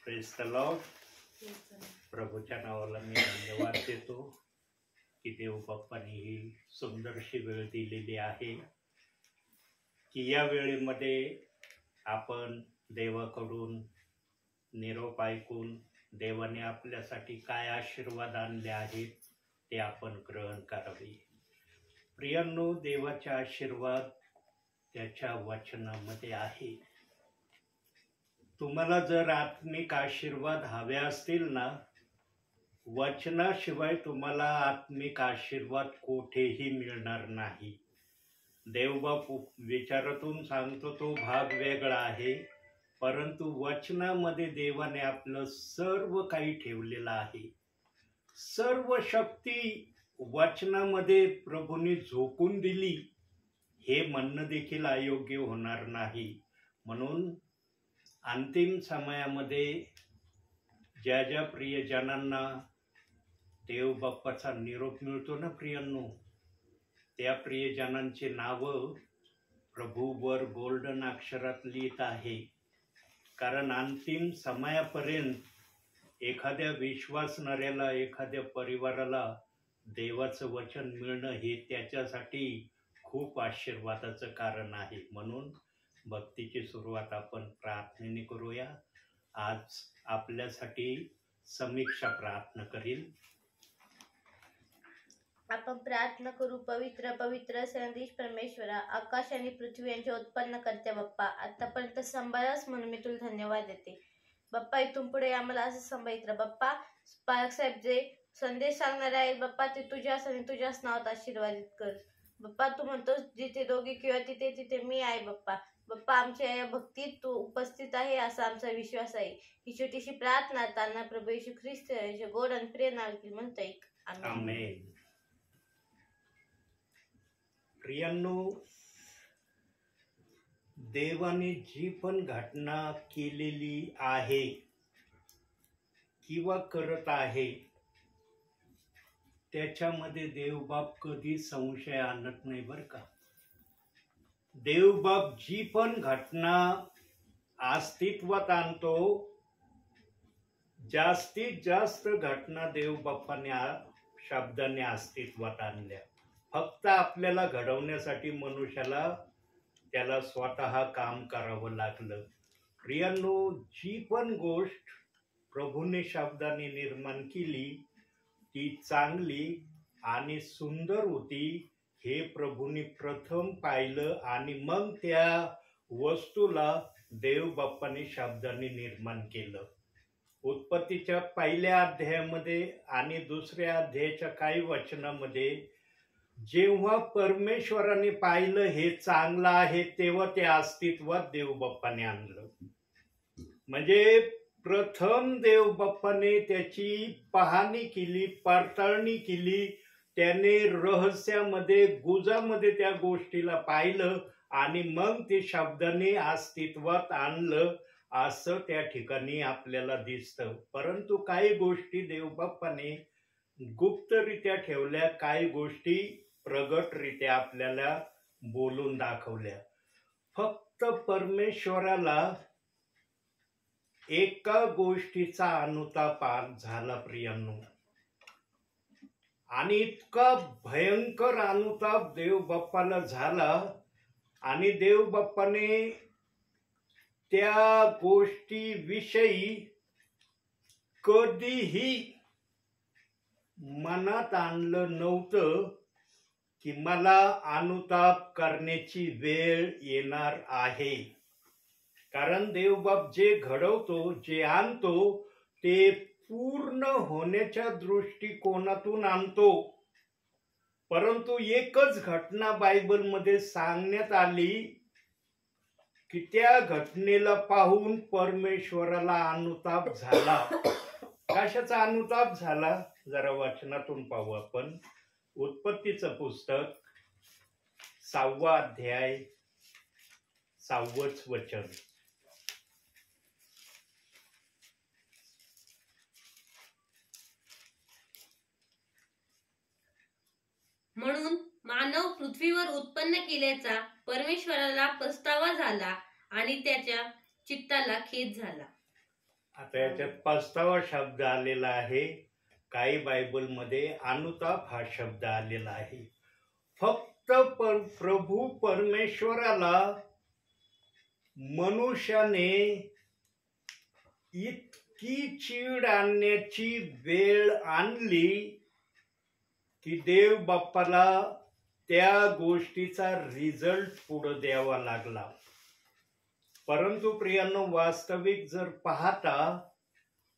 Praise the Lord. प्रभूच्या नावाला मी धन्यवाद देतो की देव बाप्पांनी ही सुंदरशी वेळ दिलेली आहे की या वेळेमध्ये आपण देवाकडून निरोप ऐकून देवाने आपल्यासाठी काय आशीर्वाद आणले आहेत ते आपण ग्रहण करावे. प्रियांनो, देवाचे आशीर्वाद त्याच्या वचनामध्ये आहे. तुम्हाला जर आत्मिक आशीर्वाद हवे असतील ना, वचनाशिवाय तुम्हाला आत्मिक आशीर्वाद कोठेही मिळणार नाही. देवबाप विचारातून सांगतो तो भाग वेगळा आहे, परंतु वचनामध्ये देवाने आपलं सर्व काही ठेवलेलं आहे. सर्व शक्ती वचनामध्ये प्रभूने झोकून दिली हे म्हणणं देखील अयोग्य होणार नाही. म्हणून अंतिम समयामध्ये ज्या ज्या प्रियजनांना देव बाप्पाचा निरोप मिळतो ना प्रियांनो, त्या प्रियजनांची नावं प्रभूवर गोल्डन अक्षरात लिहित आहे. कारण अंतिम समयापर्यंत एखाद्या विश्वासणाऱ्याला, एखाद्या परिवाराला देवाचं वचन मिळणं हे त्याच्यासाठी खूप आशीर्वादाचं कारण आहे. म्हणून भक्तीची सुरुवात आपण प्रार्थनेने करूया. आज आपल्यासाठी समीक्षा प्रार्थना करील. आपण प्रार्थना करू. पवित्र पवित्र सर्वेश परमेश्वरा, आकाश आणि पृथ्वी यांचे उत्पन्न करते बाप्पा, आतापर्यंत सांभाळास म्हणून मी तुला धन्यवाद देते बाप्पा. इथून पुढे आम्हाला असं सांभाळत राहा बाप्पा. पालक साहेब जे संदेश सांगणार आहेत बाप्पा, ते तुझ्याच आणि तुझ्याच नावात आशीर्वादित कर बाप्पा. तू म्हणतोस जिथे दोघे किंवा तिथे तिथे मी आहे बाप्पा. बाप्पा, आमच्या या भक्तीत तू उपस्थित आहे असा आमचा विश्वास आहे. ही छोटीशी प्रार्थना ताना प्रभू येशू ख्रिस्त याच्या गोड आणि प्रिय नावाने म्हणतोय, आमेन. प्रियांनो, देवाने जी पण घटना केलेली आहे किंवा करत आहे त्याच्यामध्ये देवबाप कधी संशय आणत नाही बरं का. देवबाप जी पण घटना अस्तित्वात आणतो, जास्तीत जास्त घटना देवबाप्पाने शब्दाने अस्तित्वात आणल्या. फक्त आपल्याला घडवण्यासाठी मनुष्याला त्याला स्वतः काम करावं लागलं. प्रियांनो, जी पण गोष्ट प्रभूने शब्दाने निर्माण केली ती चांगली आणि सुंदर होती हे प्रभूने प्रथम पाहिलं आणि मग त्या वस्तूला देव बाप्पाने शब्दाने निर्माण केलं. उत्पत्तीच्या पहिल्या अध्यायामध्ये आणि दुसऱ्या अध्यायाच्या काही वचनामध्ये जेव्हा परमेश्वराने पाहिलं हे चांगलं आहे, तेव्हा ते अस्तित्वात देव बाप्पाने आणलं. म्हणजे प्रथम देव बाप्पाने त्याची पाहणी केली, पडताळणी केली. त्याने रहस्यामध्ये, गुजामध्ये त्या गोष्टीला पाहिलं आणि मग ते शब्दाने अस्तित्वात आणलं असं त्या ठिकाणी आपल्याला दिसतं. परंतु काही गोष्टी देवबाप्पाने गुप्तरित्या ठेवल्या, काही गोष्टी प्रगटरित्या आपल्याला बोलून दाखवल्या. फक्त परमेश्वराला एका गोष्टीचा अनुताप झाला प्रियांनो, आणि इतका भयंकर अनुताप देव बाप्पाला झाला आणि देव बाप्पाने त्या गोष्टीविषयी कधीही मनात आणलं नव्हतं की मला अनुताप करण्याची वेळ येणार आहे. कारण देवबाप जे घडवतो, जे आणतो ते पूर्ण होण्याच्या दृष्टिकोनातून आणतो. परंतु एकच घटना बायबलमध्ये सांगण्यात आली की त्या घटनेला पाहून परमेश्वराला अनुताप झाला. कशाचा अनुताप झाला जरा वचनातून पाहू आपण. उत्पत्तीचं पुस्तक 6वा अध्याय 6वंच वचन. म्हणून मानव पृथ्वीवर उत्पन्न केल्याचा परमेश्वराला पस्तावा झाला आणि त्याच्या चित्ताला खेद झाला. आता याच्यात 5वा शब्द आलेला आहे. काही बायबलमध्ये अनुताप हा शब्द आलेला आहे. फक्त प्रभू परमेश्वराला मनुष्याने इतकी चीड आणण्याची वेळ आणली की देव बाप्पाला त्या गोष्टीचा रिझल्ट पुढे द्यावा लागला. परंतु प्रियांनो, वास्तविक जर पाहता,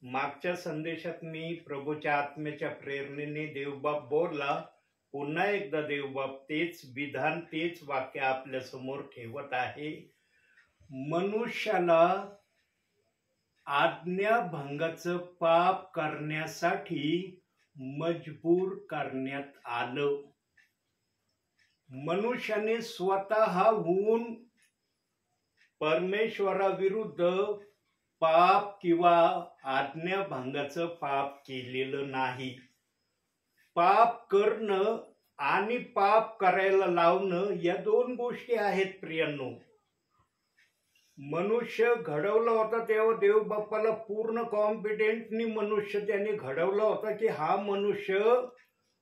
मागच्या संदेशात मी प्रभूच्या आत्म्याच्या प्रेरणेने देवबाप बोलला. पुन्हा एकदा देवबाप तेच विधान, तेच वाक्य आपल्या समोर ठेवत आहे. मनुष्याला आज्ञाभंगाचं पाप करण्यासाठी मजबूर करण्यात आलं. मनुष्याने स्वतःहून परमेश्वराविरुद्ध पाप किंवा आज्ञाभंगाचं पाप केलेलं नाही. पाप करणं आणि पाप करायला लावणं या 2 गोष्टी आहेत प्रियांनो. मनुष्य घडवला होता तेव्हा देव बाप्पाला पूर्ण कॉन्फिडेंटनी मनुष्य त्याने घडवला होता की हा मनुष्य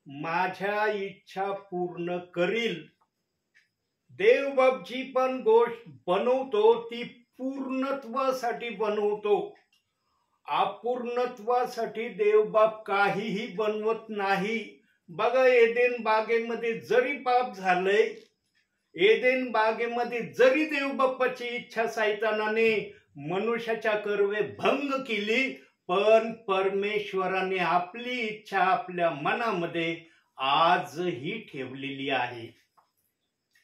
माझ्या इच्छा पूर्ण करील. देव बाप जी पण गोष्ट बनवतो ती पूर्णत्वासाठी बनवतो. अपूर्णत्वासाठी देवबाप काहीही बनवत नाही. बघा, एदेन बागेमध्ये जरी पाप झालंय, एदेन बागेमध्ये जरी देवबाप्पाची इच्छा सैतानाने मनुष्याच्या कर्वे भंग केली, पण परमेश्वराने आपली इच्छा आपल्या मनामध्ये आजही ठेवलेली आहे.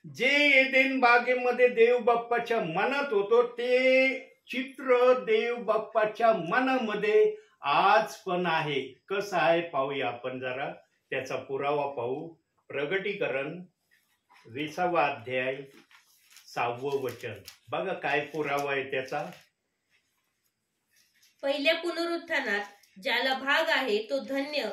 जे एदेन बागेमध्ये देवबाप्पाच्या मनात होतो ते चित्र देव बाप्पाच्या मनामध्ये आज पण आहे. कसं आहे पाहूया आपण जरा, त्याचा पुरावा पाहू. प्रगटीकरण 20वा अध्याय 6वं वचन. बघा काय पुरावा आहे त्याचा. पहिल्या पुनरुत्थानात ज्याला भाग आहे तो धन्य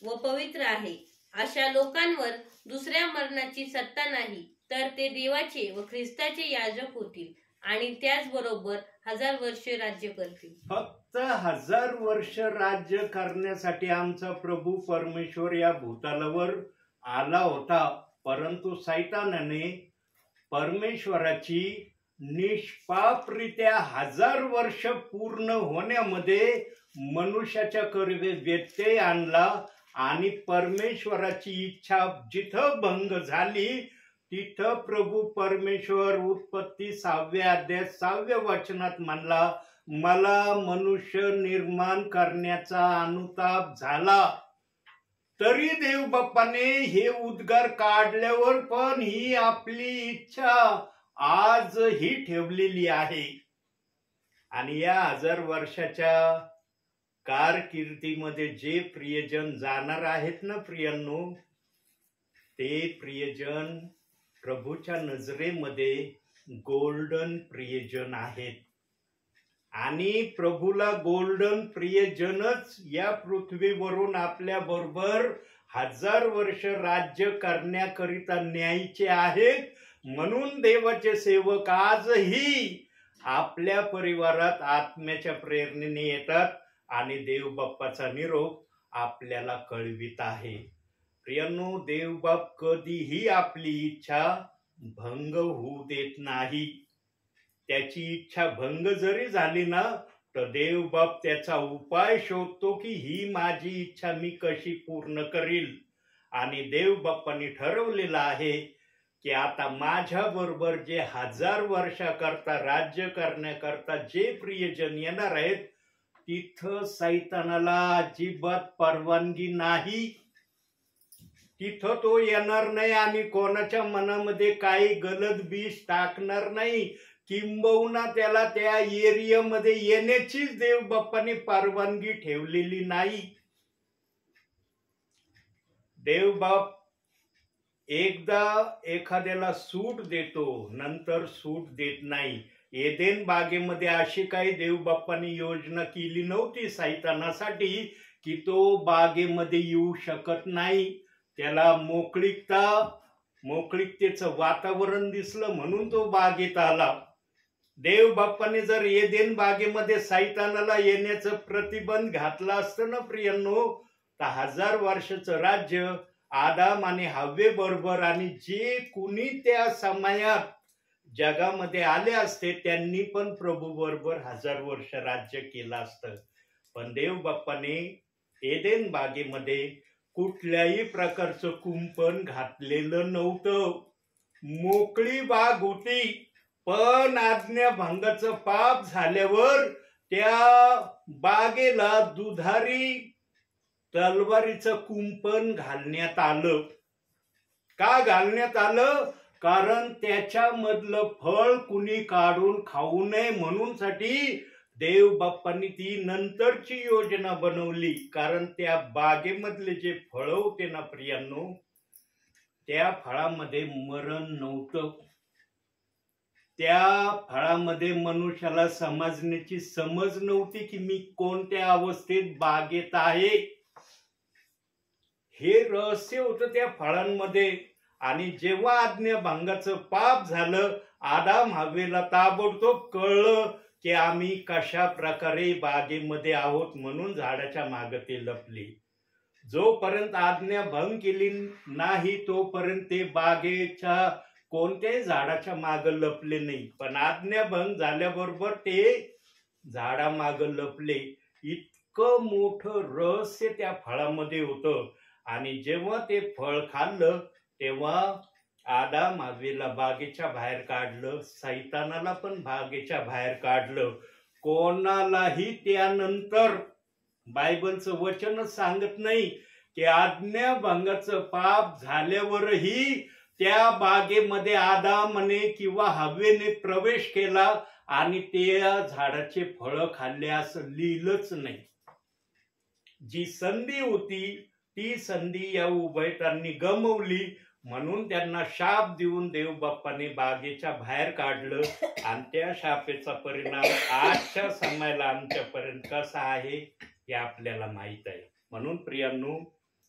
व पवित्र आहे. अशा लोकांवर दुसऱ्या मरणाची सत्ता नाही, तर ते देवाचे व ख्रिस्ताचे याजक होतील आणि त्याचबरोबर 1000 वर्ष राज्य करतील. फक्त 1000 वर्ष राज्य करण्यासाठी आमचा प्रभू परमेश्वर या भूतलावर आला होता. परंतु सैतानाने परमेश्वराची निष्पापरित्या 1000 वर्ष पूर्ण होण्यामध्ये मनुष्याच्या कर्वे व्यत्यय आणला आणि परमेश्वराची इच्छा जिथं भंग झाली तिथं प्रभू परमेश्वर उत्पत्ती 6व्या अध्याय 6व्या वचनात म्हणला, मला मनुष्य निर्माण करण्याचा अनुताप झाला. तरी देव बाप्पाने हे उद्गार काढल्यावर पण ही आपली इच्छा आजही ठेवलेली आहे. आणि या 1000 वर्षाच्या कारकिर्दीमध्ये जे प्रियजन जाणार आहेत ना प्रियांनो, ते प्रियजन प्रभूच्या नजरेमध्ये गोल्डन प्रियजन आहेत. आणि प्रभूला गोल्डन प्रियजनच या पृथ्वीवरून आपल्या बरोबर 1000 वर्ष राज्य करण्याकरिता न्यायचे आहेत. म्हणून देवाचे सेवक आजही आपल्या परिवारात आत्म्याच्या प्रेरणेने येतात आणि देव बाप्पाचा निरोप आपल्याला कळवित आहे. प्रियांनो, देवबाप कधीही आपली इच्छा भंग होऊ देत नाही. त्याची इच्छा भंग जरी झाली ना तर देवबाप त्याचा उपाय शोधतो की ही माझी इच्छा मी कशी पूर्ण करील. आणि देवबाप्पांनी ठरवलेलं आहे की आता माझ्या बरोबर जे 1000 वर्षाकरता राज्य करण्याकरता जे प्रियजन येणार आहेत तिथं सैतानाला अजिबात परवानगी नाही. तिथं तो येणार नाही आणि कोणाच्या मनामध्ये काही गलत बीज टाकणार नाही. किंबहुना त्याला त्या एरियामध्ये येण्याचीच देव बाप्पाने परवानगी ठेवलेली नाही. देव बाप एकदा एखाद्याला सूट देतो, नंतर सूट देत नाही. एदेन बागेमध्ये अशी काही देव बाप्पाने योजना केली नव्हती सैतानासाठी की तो बागेमध्ये येऊ शकत नाही. त्याला मोकळीकतेचं वातावरण दिसलं म्हणून तो बागेत आला. देव बाप्पाने जर एदेन बागेमध्ये सैतानाला येण्याचं प्रतिबंध घातलं असतं ना प्रियांनो, तर 1000 वर्षाचं राज्य आदाम आणि हव्वे बरोबर आणि जे कुणी त्या समयात जगामध्ये आले असते त्यांनी पण प्रभू बरोबर 1000 वर्ष राज्य केलं असतं. पण देव बाप्पाने एदेन बागेमध्ये कुठल्याही प्रकारचं कुंपण घातलेलं नव्हतं. मोकळी बाग होती. पण आज्ञाभंगाचं पाप झाल्यावर त्या बागेला दुधारी तलवारीचं कुंपण घालण्यात आलं. का घालण्यात आलं? कारण त्याच्यामधलं फळ कुणी काढून खाऊ नये म्हणून साठी देव बाप्पांनी ती नंतरची योजना बनवली. कारण त्या बागेमधले जे फळ होते ना प्रियांनो, त्या फळामध्ये मरण नव्हतं. त्या फळामध्ये मनुष्याला समजण्याची समज नव्हती की मी कोणत्या अवस्थेत बागेत आहे. हे रहस्य होतं त्या फळांमध्ये. आणि जेव्हा आज्ञाभंगाचं पाप झालं, आदाम हव्वेला ताबडतोब कळलं की आम्ही कशा प्रकारे बागेमध्ये आहोत, म्हणून झाडाच्या मागे ते लपले. जोपर्यंत आज्ञाभंग केली नाही तोपर्यंत ते बागेच्या कोणत्याही झाडाच्या मागे लपले नाही. पण आज्ञाभंग झाल्याबरोबर ते झाडामागे लपले. इतकं मोठं रहस्य त्या फळामध्ये होतं. आणि जेव्हा ते फळ खाल्लं तेव्हा आदाम हव्वेला बागेच्या बाहेर काढलं, सैतानाला पण बागेच्या बाहेर काढलं. कोणालाही त्यानंतर बायबलचं वचनच सांगत नाही की आज्ञाभंगाचं पाप झाल्यावरही त्या बागेमध्ये आदामने किंवा हव्वेने प्रवेश केला आणि त्या झाडाचे फळं खाल्ले असं लिहिलंच नाही. जी संधी होती ती संधी या उभयतांनी गमावली. म्हणून त्यांना शाप देऊन देव बाप्पाने बागेच्या बाहेर काढलं. आणि त्या शापेचा परिणाम आजच्या समयाला आमच्यापर्यंत कसा आहे हे आपल्याला माहित आहे. म्हणून प्रियांनो,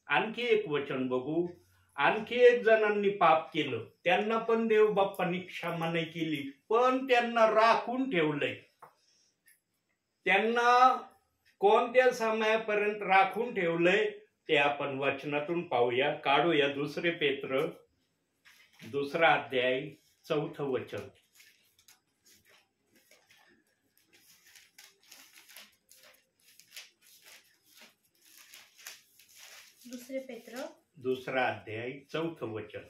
आणखी एक वचन बघू. आणखी एक जणांनी पाप केलं, त्यांना पण देव बाप्पांनी क्षमा नाही केली, पण त्यांना राखून ठेवलंय. त्यांना कोणत्या समयापर्यंत राखून ठेवलंय ते आपण वचनातून पाहूया. काढूया 2 पेत्र 2 अध्याय 4 वचन. दुसरे पेत्र 2 अध्याय 4 वचन.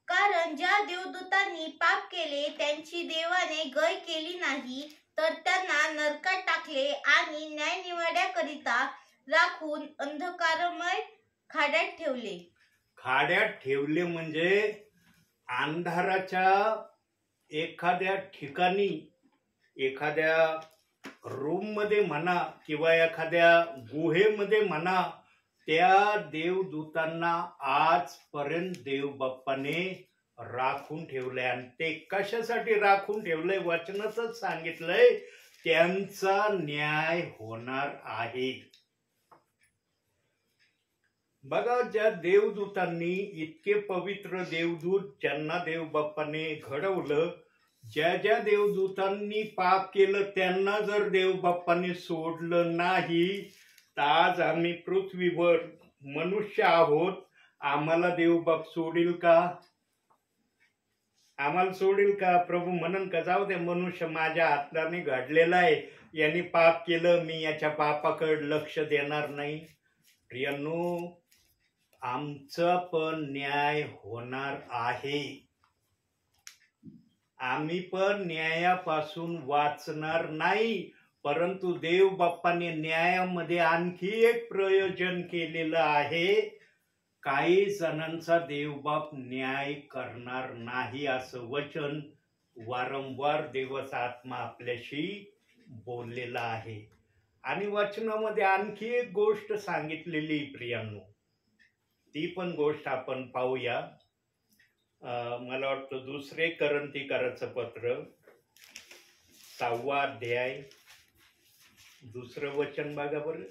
कारण ज्या देवदूतांनी पाप केले त्यांची देवाने गय केली नाही, तर त्यांना नरकात टाकले आणि न्यायनिवाड्याकरिता राखून अंधकारमय खाड्यात ठेवले. खाड्यात ठेवले म्हणजे अंधाराच्या एखाद्या ठिकाणी, एखाद्या रूम मध्ये म्हणा किंवा एखाद्या गुहेमध्ये म्हणा, त्या देवदूतांना आजपर्यंत देव बाप्पाने राखून ठेवलंय. आणि ते कशासाठी राखून ठेवलंय? वचनातच सांगितलंय त्यांचा न्याय होणार आहे. बघा, ज्या देवदूतांनी, इतके पवित्र देवदूत ज्यांना देव बाप्पाने घडवलं, ज्या ज्या देवदूतांनी पाप केलं त्यांना जर देव बाप्पाने सोडलं नाही, तर आज आम्ही पृथ्वीवर मनुष्य आहोत. आम्हाला देव बाप सोडील का? आम्हाला सोडील का? प्रभू म्हणन का जाऊ दे, मनुष्य माझ्या हाताने घडलेला आहे, यांनी पाप केलं, मी याच्या पापाकडे लक्ष देणार नाही. प्रियांनो, आमचा पण न्याय होणार आहे. आम्ही पण न्यायापासून वाचणार नाही. परंतु देव बाप्पाने न्यायामध्ये आणखी एक प्रयोजन केलेलं आहे. काही जणांचा देवबाप न्याय करणार नाही असं वचन वारंवार देवाचा आत्मा आपल्याशी बोललेला आहे. आणि वचनामध्ये आणखी एक गोष्ट सांगितलेली प्रियांनो, ती पण गोष्ट आपण पाहूया. मला वाटतं 2 करंथीकराचं पत्र 6 अध्याय 2 वचन बघा बरं.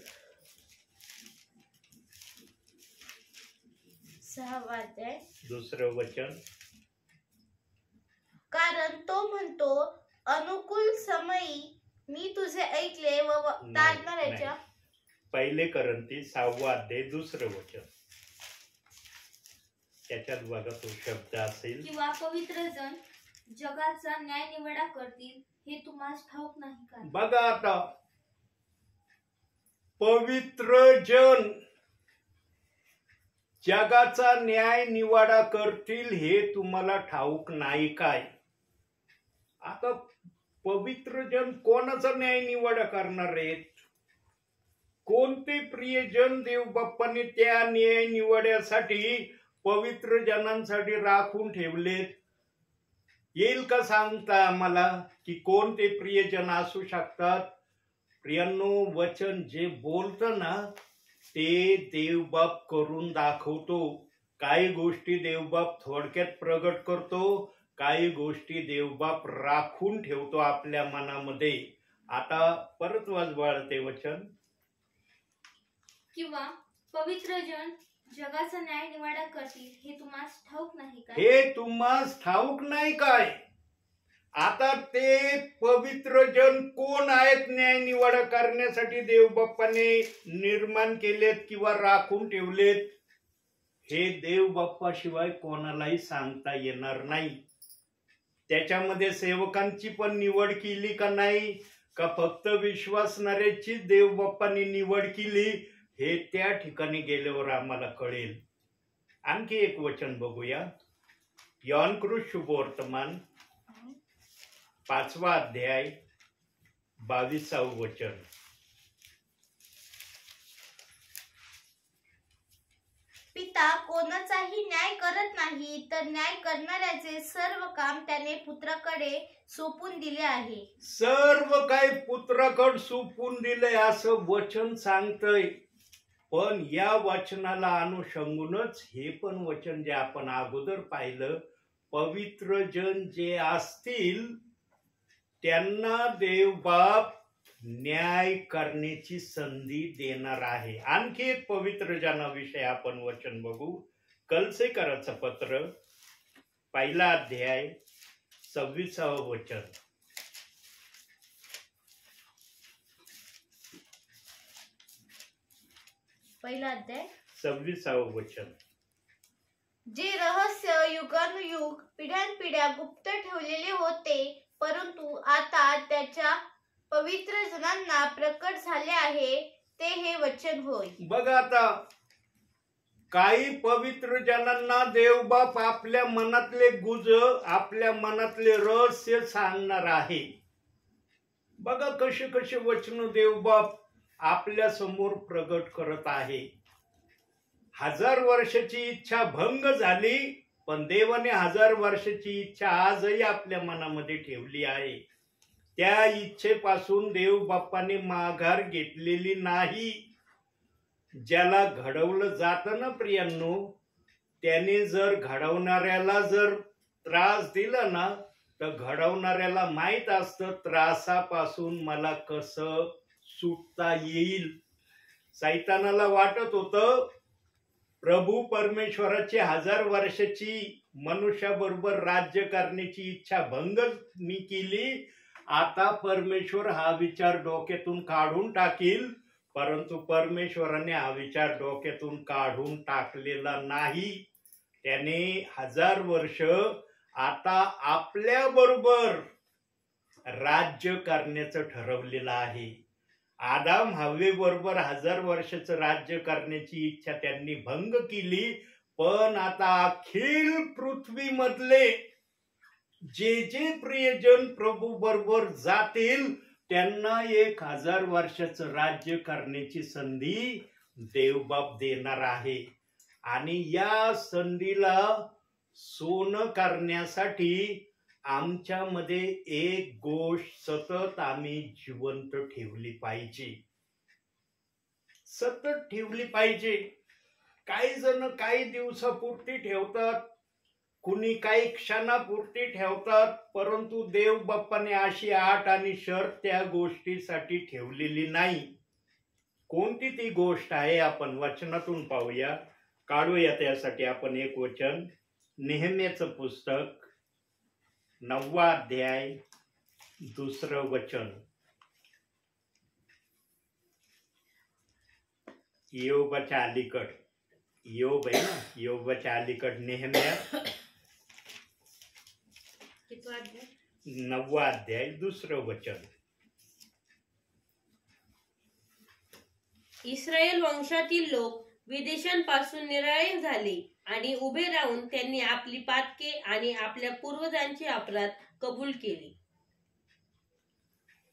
6 अध्याय 2 वचन. कारण तो म्हणतो, अनुकूल समयी मी तुझे ऐकले व तारणाऱ्याच्या पहिले करंती 6वा अध्याय 2रं वचन. त्याच्यात बघा तो शब्द असेल, किंवा पवित्र जन जगाचा न्याय निवडा करतील हे तुम्हाला ठाऊक नाही का? बघा आता, पवित्र जन जगाचा न्याय निवाडा करतील हे तुम्हाला ठाऊक नाही काय? आता पवित्र जन कोणाचा न्याय निवाडा करणार आहेत? कोणते प्रियजन देव बाप्पाने त्या न्याय निवाड्यासाठी पवित्र जनांसाठी राखून ठेवलेत? येईल का सांगता आम्हाला की कोणते प्रियजन असू शकतात? प्रियांनो, वचन जे बोलतं ना ते देवबाप करून दाखवतो. काही गोष्टी देवबाप थोडक्यात प्रगट करतो, काही गोष्टी देवबाप राखून ठेवतो आपल्या मनामध्ये. आता परत वाजवाळ ते वचन. किंवा पवित्र जन जगाचा न्याय निवाडा करतील हे तुम्हाला ठाऊक नाही का? हे तुम्हास ठाऊक नाही काय? आता ते पवित्र जन कोण आहेत? न्याय निवाडा करण्यासाठी देवबाप्पाने निर्माण केलेत किंवा राखून ठेवलेत. हे देवबाप्पाशिवाय कोणालाही सांगता येणार नाही. त्याच्यामध्ये सेवकांची पण निवड केली का नाही, का फक्त विश्वासणाऱ्याची देवबाप्पाने निवड केली, हे त्या ठिकाणी गेल्यावर आम्हाला कळेल. आणखी एक वचन बघूया. योहानकृत शुभवर्तमान 5वा अध्याय 22वे वचन. पिता कोणाचाही न्याय करत नाही, तर न्याय करणाऱ्याचे सर्व काम त्याने पुत्राकडे सोपून दिले आहे. सर्व काही पुत्राकडे सोपून दिले असं वचन सांगतय. पण या वचनाला अनुषंगूनच हे पण वचन जे आपण अगोदर पाहिलं, पवित्र जन जे असतील त्यांना देवबाप न्याय करण्याची संधी देणार आहे. आणखी एक पवित्र जनाविषयी आपण वचन बघू. कलसेकराचं पत्र 1 अध्याय 26वे वचन. पहिला अध्याय 26वे वचन. जे रहस्य युगानुयुग पिढ्यानपिढ्या गुप्त ठेवलेले होते, परंतु आता त्याच्या पवित्र जनांना प्रकट झाले आहे, ते हे वचन होय. बघा आता, काही पवित्र जनांना देवबाप आपल्या मनातले गुज, आपल्या मनातले रहस्य सांगणार आहे. बघा कसे कसे वचन देवबाप आपल्या समोर प्रगट करत आहे. 1000 वर्षाची इच्छा भंग झाली, पण देवाने 1000 वर्षाची इच्छा आजही आपल्या मनामध्ये ठेवली आहे. त्या इच्छेपासून देव बाप्पाने माघार घेतलेली नाही. ज्याला घडवलं जातं ना प्रियांनो, त्याने जर घडवणाऱ्याला जर त्रास दिला ना, तर घडवणाऱ्याला माहित असतं त्रासापासून मला कसं सुटता येईल. सैतानाला वाटत होतं प्रभू परमेश्वराची 1000 वर्षाची मनुष्याबरोबर राज्य करण्याची इच्छा भंग मी केली, आता परमेश्वर हा विचार डोक्यातून काढून टाकील. परंतु परमेश्वराने हा विचार डोक्यातून काढून टाकलेला नाही. त्याने 1000 वर्ष आता आपल्या बरोबर राज्य करण्याचं ठरवलेलं आहे. आदाम हव्वे बरोबर 1000 वर्षाचं राज्य करण्याची इच्छा त्यांनी भंग केली, पण आता अखिल पृथ्वीमधले जे जे प्रियजन प्रभू बरोबर जातील त्यांना 1000 वर्षाचं राज्य करण्याची संधी देवबाप देणार आहे. आणि या संधीला सोनं करण्यासाठी आमच्यामध्ये एक गोष्ट सतत आम्ही जिवंत ठेवली पाहिजे, सतत ठेवली पाहिजे. काही जण काही दिवसापुरती ठेवतात, कुणी काही क्षणापुरती ठेवतात, परंतु देव बाप्पाने अशी आट आणि शर्त त्या गोष्टीसाठी ठेवलेली नाही. कोणती ती गोष्ट आहे आपण वचनातून पाहूया, काढूया. त्यासाठी आपण एक वचन, नेहम्याचं पुस्तक 9वा अध्याय दुसरं वचन योबाच्या अलीकड, योब आहे ना, योबाच्या अलीकड नेहम्या किती वाजले? 9वा अध्याय 2रं वचन. इस्रायल वंशातील लोक विदेशांपासून निराळे झाले आणि उभे राहून त्यांनी आपली पातके आणि आपल्या पूर्वजांचे अपराध कबूल केले.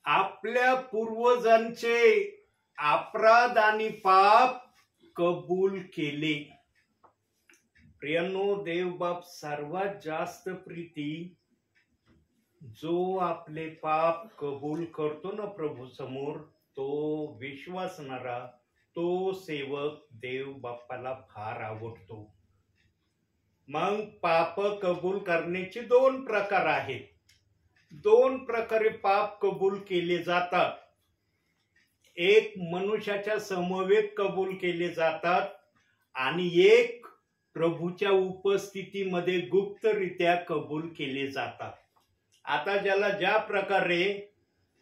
आपल्या पूर्वजांचे अपराध आणि पाप कबूल केले. प्रियांनो, देवबाप सर्वात जास्त प्रीती जो आपले पाप कबूल करतो ना प्रभू समोर, तो विश्वासणारा, तो सेवक देव बाप्पाला फार आवडतो. मग पाप कबूल करण्याचे 2 प्रकार आहेत. 2 प्रकारे पाप कबूल केले जातात. एक मनुष्याच्या समवेत कबूल केले जातात आणि एक प्रभूच्या उपस्थितीमध्ये गुप्तरित्या कबूल केले जातात. आता ज्याला ज्या प्रकारे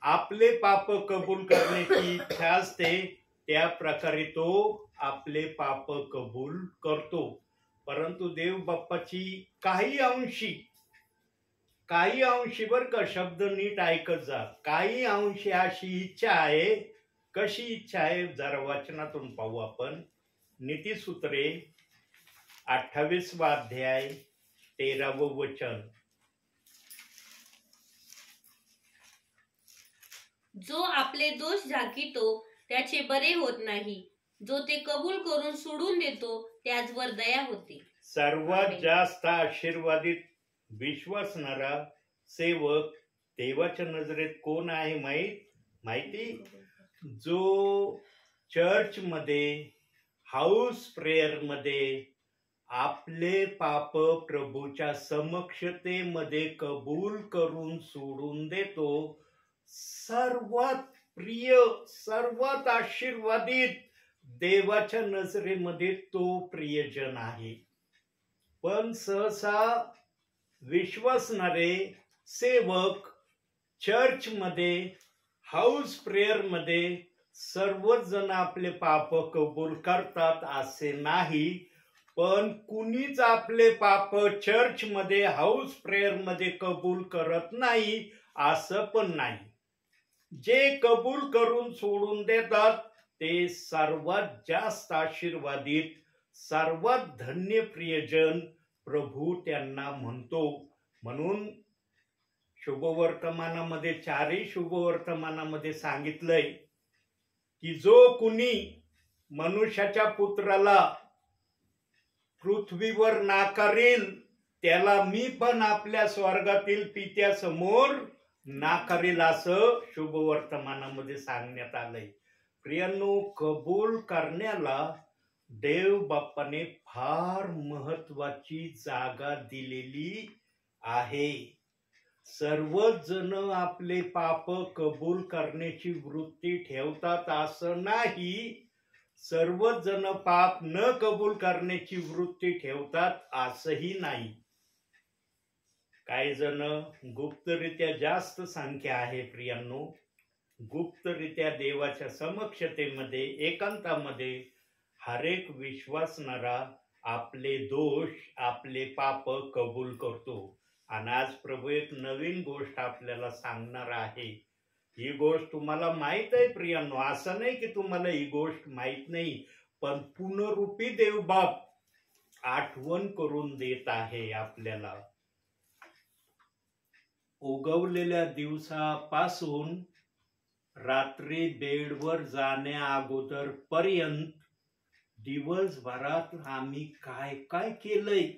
आपले पाप कबूल करण्याची इच्छा असते त्या प्रकारे तो आपले पाप कबूल करतो. परंतु देव बाप्पाची काही अंशी बर का, शब्द नीट ऐकत जा, काही अंशी अशी इच्छा आहे. कशी इच्छा आहे जरा वचनातून पाहू आपण. नीतिसूत्रे 28वा अध्याय 13वं वचन. जो आपले दोष झाकीतो त्याचे बरे होत नाही, जो ते कबूल करून सोडून देतो त्याचवर दया होते. सर्वात जास्त आशीर्वादित विश्वासणारा सेवक देवाच्या नजरेत कोण आहे माहिती? जो चर्च मध्ये, हाऊस प्रेयर मध्ये आपले पाप प्रभूच्या समक्षतेमध्ये कबूल करून सोडून देतो. सर्वात प्रिय, सर्वात आशीर्वादित देवाच्या नजरेमध्ये तो प्रियजन आहे. पण सहसा विश्वासणारे सेवक चर्च मध्ये, हाऊस प्रेयर मध्ये सर्वच जण आपले पाप कबूल करतात असे नाही. पण कुणीच आपले पाप चर्च मध्ये, हाऊस प्रेयर मध्ये कबूल करत नाही असं पण नाही. जे कबूल करून सोडून देतात ते सर्वात जास्त आशीर्वादित, सर्वात धन्य प्रियजन प्रभू त्यांना म्हणतो. म्हणून शुभवर्तमानामध्ये, 4ही शुभवर्तमानामध्ये सांगितलंय की जो कुणी मनुष्याच्या पुत्राला पृथ्वीवर नाकारेल त्याला मी पण आपल्या स्वर्गातील पित्यासमोर नाकारेल, असं शुभवर्तमानामध्ये सांगण्यात आलंय. प्रियांनो, कबूल करण्याला देव बाप्पाने फार महत्वाची जागा दिलेली आहे. सर्वच जण आपले पाप कबूल करण्याची वृत्ती ठेवतात असं नाही. सर्वच जण पाप न कबूल करण्याची वृत्ती ठेवतात असंही नाही. काही जण गुप्तरित्या, जास्त संख्या आहे प्रियांनो, गुप्तरित्या देवाच्या समक्षतेमध्ये, एकांतामध्ये हरेक विश्वासणारा आपले दोष, आपले पाप कबूल करतो. आणि आज प्रभू एक नवीन गोष्ट आपल्याला सांगणार आहे. ही गोष्ट तुम्हाला माहित आहे प्रियांनो, असं नाही की तुम्हाला ही गोष्ट माहित नाही, पण पुनरुपी देवबाप आठवण करून देत आहे आपल्याला. उगवलेल्या दिवसापासून रात्री बेडवर जाण्या अगोदर पर्यंत दिवसभरात आम्ही काय काय केलंय.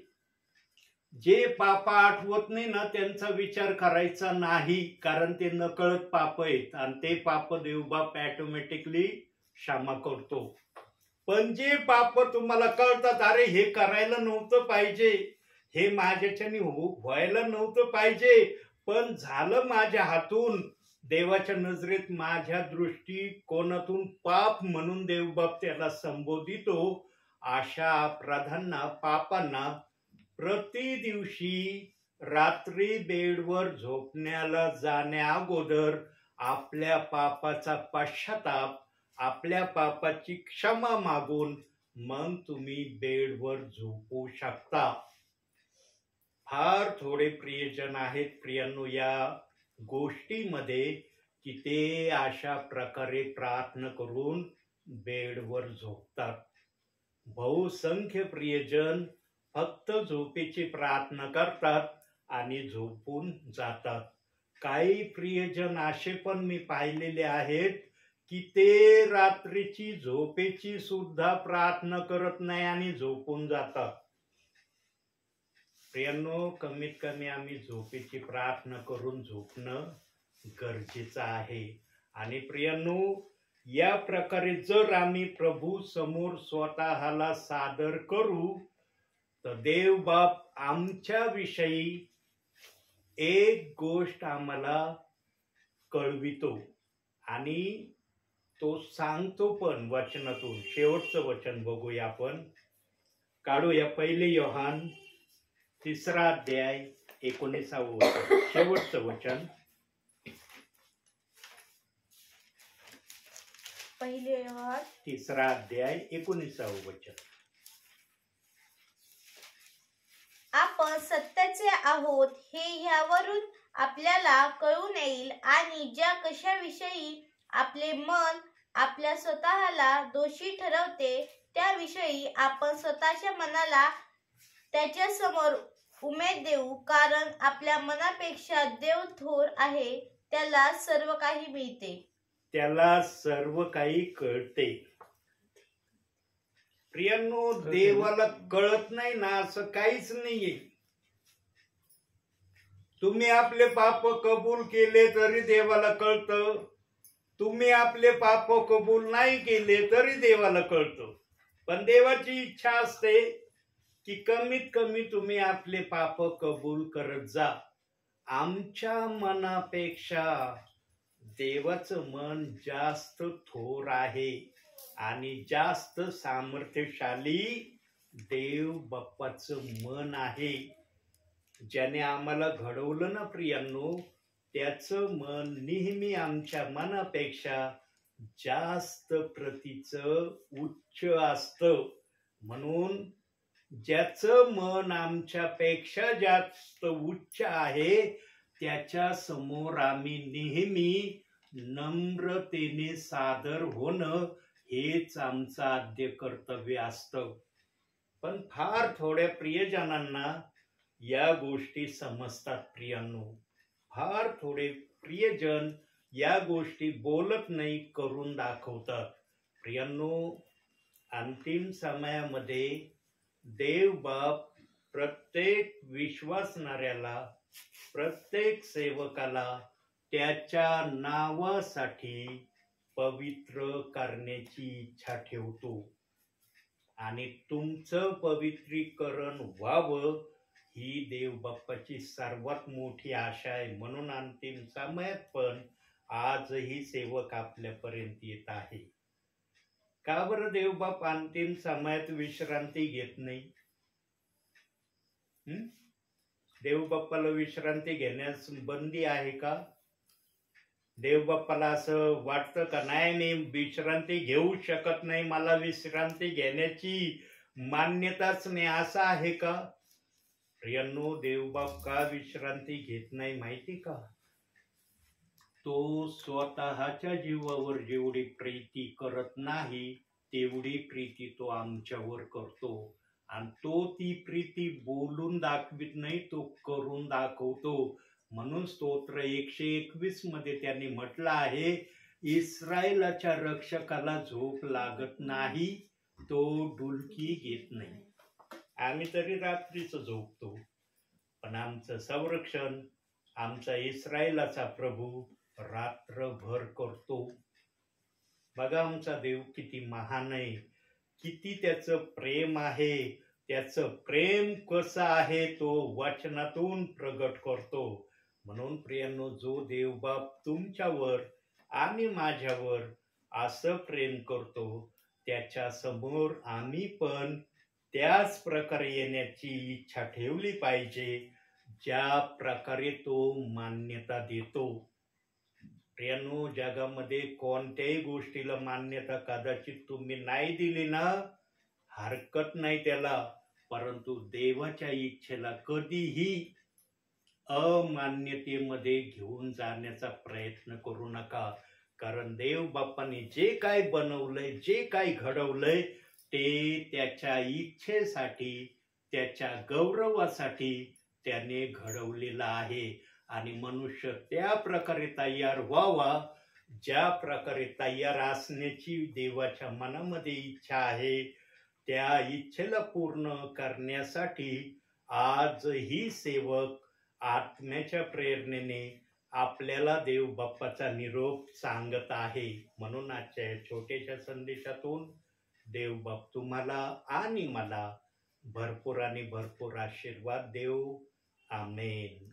जे पाप आठवत नाही ना त्यांचा विचार करायचा नाही, कारण ते नकळत पाप आहेत आणि ते पाप देवबाप ऑटोमॅटिकली क्षमा करतो. पण जे पाप तुम्हाला कळतात, अरे हे करायला नव्हतं पाहिजे, हे माझ्याच्याने व्हायला नव्हतं पाहिजे, पण झालं माझ्या हातून, देवाच्या नजरेत माझ्या दृष्टिकोनातून पाप म्हणून देवबाप त्याला संबोधितो. अशा अपराधांना, पापांना प्रति दिवशी रात्री बेडवर झोपण्याला जाण्या अगोदर आपल्या पापाचा पश्चाताप, आपल्या पापाची क्षमा मागून मग तुम्ही बेडवर झोपू शकता. फार थोडे प्रियजन आहेत प्रियांनो या गोष्टीमध्ये की ते अशा प्रकारे प्रार्थना करून बेडवर झोपतात. बहुसंख्य प्रियजन फक्त झोपेची प्रार्थना करतात आणि झोपून जातात. काही प्रियजन असे पण मी पाहिलेले आहेत की ते रात्रीची झोपेची सुद्धा प्रार्थना करत नाही आणि झोपून जातात. प्रियांनो, कमीत कमी आम्ही झोपेची प्रार्थना करून झोपणं गरजेचं आहे. आणि प्रियांनो, या प्रकारे जर आम्ही प्रभू समोर स्वतःला सादर करू तर देव बाप आमच्या विषयी एक गोष्ट आम्हाला कळवितो आणि तो सांगतो पण वचनातून. शेवटचं वचन बघूया आपण, काढूया 1 योहान 3 अध्याय 19 वचन. शेवटचं वचन 1 योहान 3 अध्याय 19 वचन. आपण सत्याचे आहोत हे ह्यावरून आपल्याला कळून येईल आणि ज्या कशाविषयी आपले मन आपल्या स्वतःला दोषी ठरवते त्याविषयी आपण स्वतःच्या मनाला त्याच्या समोर उमेद देऊ, कारण आपल्या मनापेक्षा देव थोर आहे, त्याला सर्व काही मिळते, त्याला सर्व काही कळते. प्रियांनो, देवाला कळत नाही ना असं काहीच नाहीये. तुम्ही आपले पाप कबूल केले तरी देवाला कळतं, तुम्ही आपले पाप कबूल नाही केले तरी देवाला कळतं. पण देवाची इच्छा असते की कमीत कमी तुम्ही आपले पाप कबूल करत जा. आमच्या मनापेक्षा देवाचं मन जास्त थोर आहे आणि जास्त सामर्थ्यशाली देव बाप्पाचं मन आहे. ज्याने आम्हाला घडवलं ना प्रियांनो, त्याचं मन नेहमी आमच्या मनापेक्षा जास्त प्रतीचं उच्च असतं. म्हणून ज्याचं मन आमच्यापेक्षा जास्त उच्च आहे त्याच्या समोर आम्ही नेहमी नम्रतेने सादर होणं हेच आमचं आद्य कर्तव्य असतं. पण फार थोड्या प्रियजनांना या गोष्टी समजतात प्रियांनो. फार थोडे प्रियजन या गोष्टी बोलत नाही, करून दाखवतात. प्रियांनो, अंतिम समयामध्ये देव बाप प्रत्येक विश्वासणाऱ्याला, प्रत्येक सेवकाला त्याच्या नावासाठी पवित्र करण्याची इच्छा ठेवतो. आणि तुमचं पवित्रीकरण व्हावं ही देव बाप्पाची सर्वात मोठी आशा आहे. म्हणून अंतिम समयात पण आजही सेवक आपल्यापर्यंत येत आहे. का बरं देव बाप अंतिम समयात विश्रांती घेत नाही? देव बाप्पाला विश्रांती घेण्यास बंदी आहे का? देव बाप्पाला असं वाटतं का नाही मी विश्रांती घेऊ शकत नाही, मला विश्रांती घेण्याची मान्यताच नाही, असं आहे का? प्रियांनो, देवबाप का विश्रांती घेत नाही माहिती का? तो स्वतःच्या जीवावर जेवढी प्रीती करत नाही तेवढी प्रीती तो आमच्यावर करतो. आणि तो ती प्रीती बोलून दाखवित नाही, तो करून दाखवतो. म्हणून स्तोत्र 121 मध्ये त्यांनी म्हटलं आहे, इस्रायलाच्या रक्षकाला झोप लागत नाही, तो डुलकी घेत नाही. आम्ही तरी रात्रीच झोपतो, पण आमचं संरक्षण आमचा इस्रायलाचा प्रभू रात्रभर करतो. बघा आमचा देव किती महान आहे, किती त्याचं प्रेम आहे. त्याचं प्रेम कसं आहे तो वचनातून प्रगट करतो. म्हणून प्रियांनो, जो देवबाप तुमच्यावर आणि माझ्यावर असं प्रेम करतो त्याच्या समोर आम्ही पण त्याच प्रकारे येण्याची इच्छा ठेवली पाहिजे. ज्या प्रकारे तो मान्यता देतो. प्रियांनो, जगामध्ये कोणत्याही गोष्टीला मान्यता कदाचित तुम्ही नाही दिली ना, हरकत नाही त्याला, परंतु देवाच्या इच्छेला कधीही अमान्यतेमध्ये घेऊन जाण्याचा प्रयत्न करू नका. कारण देव बाप्पाने जे काय बनवलंय, जे काय घडवलंय, ते त्याच्या इच्छेसाठी, त्याच्या गौरवासाठी त्याने घडवलेलं आहे. आणि मनुष्य त्या प्रकारे तयार व्हावा ज्या प्रकारे तयार असण्याची देवाच्या मनामध्ये इच्छा आहे. त्या इच्छेला पूर्ण करण्यासाठी आजही सेवक आत्म्याच्या प्रेरणेने आपल्याला देव बाप्पाचा निरोप सांगत आहे. म्हणून आजच्या या छोट्याशा संदेशातून देव बाप तुम्हाला आणि मला भरपूर आणि भरपूर आशीर्वाद देव. आमेन.